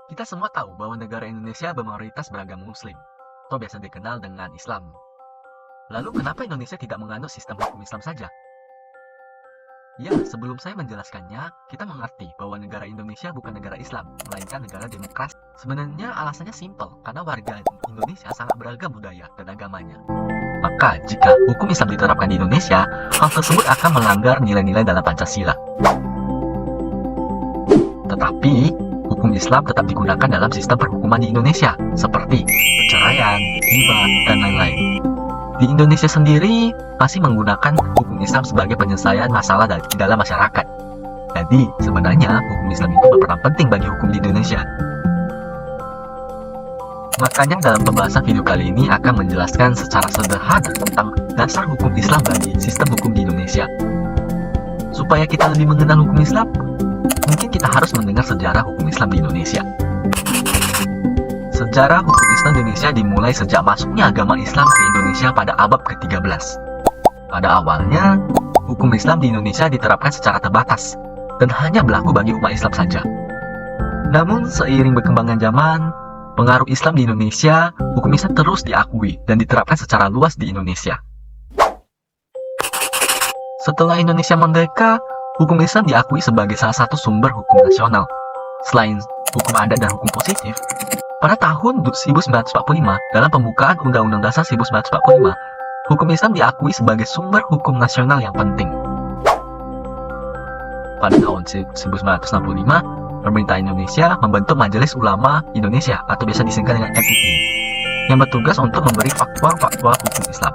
Kita semua tahu bahwa negara Indonesia bermayoritas beragama Muslim, atau biasa dikenal dengan Islam. Lalu kenapa Indonesia tidak menganut sistem hukum Islam saja? Ya, sebelum saya menjelaskannya, kita mengerti bahwa negara Indonesia bukan negara Islam, melainkan negara demokrasi. Sebenarnya alasannya simpel, karena warga Indonesia sangat beragam budaya dan agamanya. Maka, jika hukum Islam diterapkan di Indonesia, hal tersebut akan melanggar nilai-nilai dalam Pancasila. Tetapi, hukum Islam tetap digunakan dalam sistem perhukuman di Indonesia, seperti perceraian, hibah, dan lain-lain. Di Indonesia sendiri masih menggunakan hukum Islam sebagai penyelesaian masalah di dalam masyarakat. Jadi, sebenarnya hukum Islam itu berperan penting bagi hukum di Indonesia. Makanya dalam pembahasan video kali ini akan menjelaskan secara sederhana tentang dasar hukum Islam bagi sistem hukum di Indonesia. Supaya kita lebih mengenal hukum Islam, mungkin kita harus mendengar sejarah hukum Islam di Indonesia. Sejarah hukum Islam di Indonesia dimulai sejak masuknya agama Islam ke Indonesia pada abad ke-13. Pada awalnya, hukum Islam di Indonesia diterapkan secara terbatas dan hanya berlaku bagi umat Islam saja. Namun, seiring berkembangnya zaman, pengaruh Islam di Indonesia, hukum Islam terus diakui dan diterapkan secara luas di Indonesia. Setelah Indonesia merdeka, hukum Islam diakui sebagai salah satu sumber hukum nasional. Selain hukum adat dan hukum positif, pada tahun 1945, dalam pembukaan Undang-Undang Dasar 1945, hukum Islam diakui sebagai sumber hukum nasional yang penting. Pada tahun 1965, pemerintah Indonesia membentuk Majelis Ulama Indonesia atau biasa disingkat dengan MUI, yang bertugas untuk memberi fatwa-fatwa hukum Islam.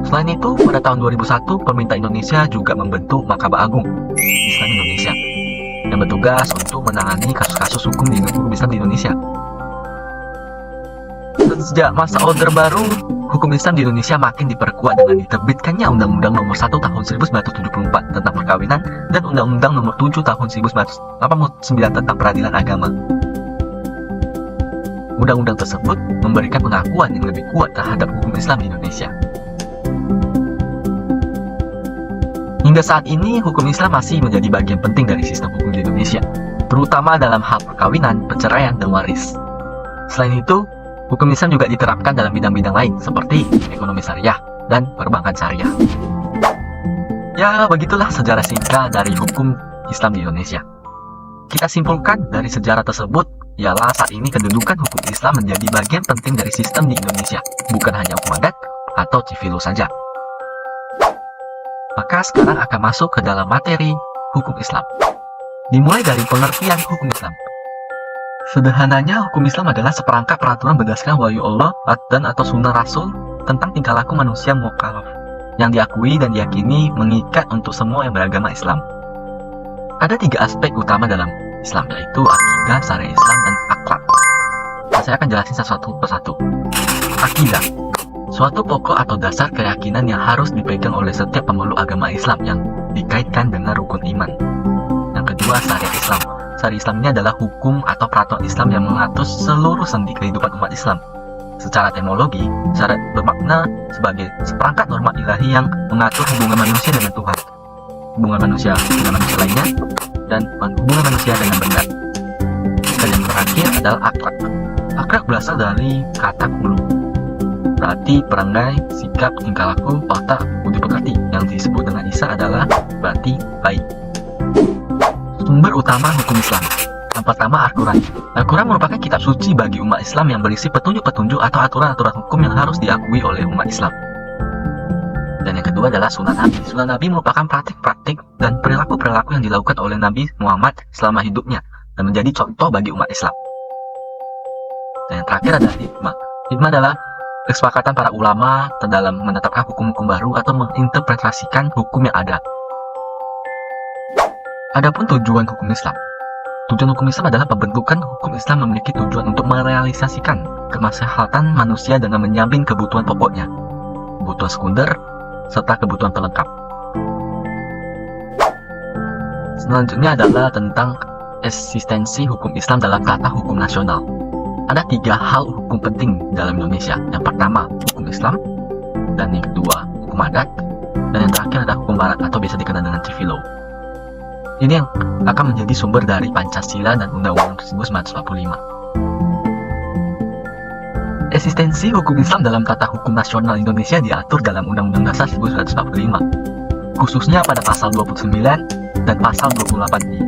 Selain itu, pada tahun 2001, pemerintah Indonesia juga membentuk Mahkamah Agung Islam Indonesia, yang bertugas untuk menangani kasus-kasus hukum Islam di Indonesia. Dan sejak masa Orde Baru, hukum Islam di Indonesia makin diperkuat dengan diterbitkannya Undang-Undang Nomor 1 Tahun 1974 tentang perkawinan dan Undang-Undang Nomor 7 Tahun 1989 tentang peradilan agama. Undang-undang tersebut memberikan pengakuan yang lebih kuat terhadap hukum Islam di Indonesia. Hingga saat ini, hukum Islam masih menjadi bagian penting dari sistem hukum di Indonesia, terutama dalam hal perkawinan, perceraian, dan waris. Selain itu, hukum Islam juga diterapkan dalam bidang-bidang lain seperti ekonomi syariah dan perbankan syariah. Ya, begitulah sejarah singkat dari hukum Islam di Indonesia. Kita simpulkan dari sejarah tersebut, ialah saat ini kedudukan hukum Islam menjadi bagian penting dari sistem di Indonesia, bukan hanya hukum adat atau civil law saja. Maka sekarang akan masuk ke dalam materi hukum Islam. Dimulai dari pengertian hukum Islam. Sederhananya, hukum Islam adalah seperangkat peraturan berdasarkan wahyu Allah dan atau sunnah Rasul tentang tingkah laku manusia mukallaf yang diakui dan diyakini mengikat untuk semua yang beragama Islam. Ada 3 aspek utama dalam Islam, yaitu akidah, syariat Islam, dan akhlak. Saya akan jelasin satu persatu. Akidah, suatu pokok atau dasar keyakinan yang harus dipegang oleh setiap pemeluk agama Islam yang dikaitkan dengan rukun iman. Yang kedua, syariat Islam. Syariat Islam ini adalah hukum atau peraturan Islam yang mengatur seluruh sendi kehidupan umat Islam. Secara etimologi, syariat bermakna sebagai seperangkat norma ilahi yang mengatur hubungan manusia dengan Tuhan, hubungan manusia dengan manusia lainnya, dan hubungan manusia dengan benda. Dan yang terakhir adalah akhlak. Akhlak berasal dari kata kulu, berarti perangai, sikap, tingkah laku, watak, budi pekerti. Yang disebut dengan Isa adalah berarti baik. Sumber utama hukum Islam. Yang pertama, Al-Quran. Al-Quran merupakan kitab suci bagi umat Islam yang berisi petunjuk-petunjuk atau aturan-aturan hukum yang harus diakui oleh umat Islam. Dan yang kedua adalah Sunnah Nabi. Sunnah Nabi merupakan praktik-praktik dan perilaku-perilaku yang dilakukan oleh Nabi Muhammad selama hidupnya dan menjadi contoh bagi umat Islam. Dan yang terakhir adalah hikmah. Hikmah adalah kesepakatan para ulama dalam menetapkan hukum-hukum baru atau menginterpretasikan hukum yang ada. Adapun tujuan hukum Islam. Tujuan hukum Islam adalah pembentukan hukum Islam memiliki tujuan untuk merealisasikan kemaslahatan manusia dengan menjamin kebutuhan pokoknya, kebutuhan sekunder, serta kebutuhan pelengkap. Selanjutnya adalah tentang eksistensi hukum Islam dalam tata hukum nasional. Ada 3 hal hukum penting dalam Indonesia. Yang pertama, hukum Islam, dan yang kedua, hukum adat, dan yang terakhir adalah hukum barat atau biasa dikenal dengan civil law. Ini yang akan menjadi sumber dari Pancasila dan Undang-Undang 1945. Eksistensi hukum Islam dalam tata hukum nasional Indonesia diatur dalam Undang-Undang Dasar 1945, khususnya pada pasal 29 dan pasal 28i.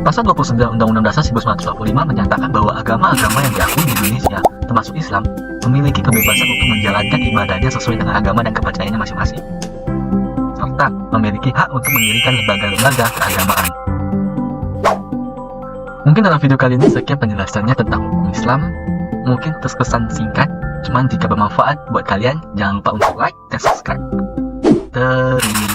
Pasal 29 Undang-Undang Dasar 1945 menyatakan bahwa agama-agama yang diakui di Indonesia, termasuk Islam, memiliki kebebasan untuk menjalankan ibadahnya sesuai dengan agama dan kepercayaannya masing-masing, serta memiliki hak untuk mendirikan lembaga-lembaga keagamaan. Mungkin dalam video kali ini sekian penjelasannya tentang hukum Islam. Mungkin terkesan singkat, cuman jika bermanfaat buat kalian, jangan lupa untuk like dan subscribe. Terima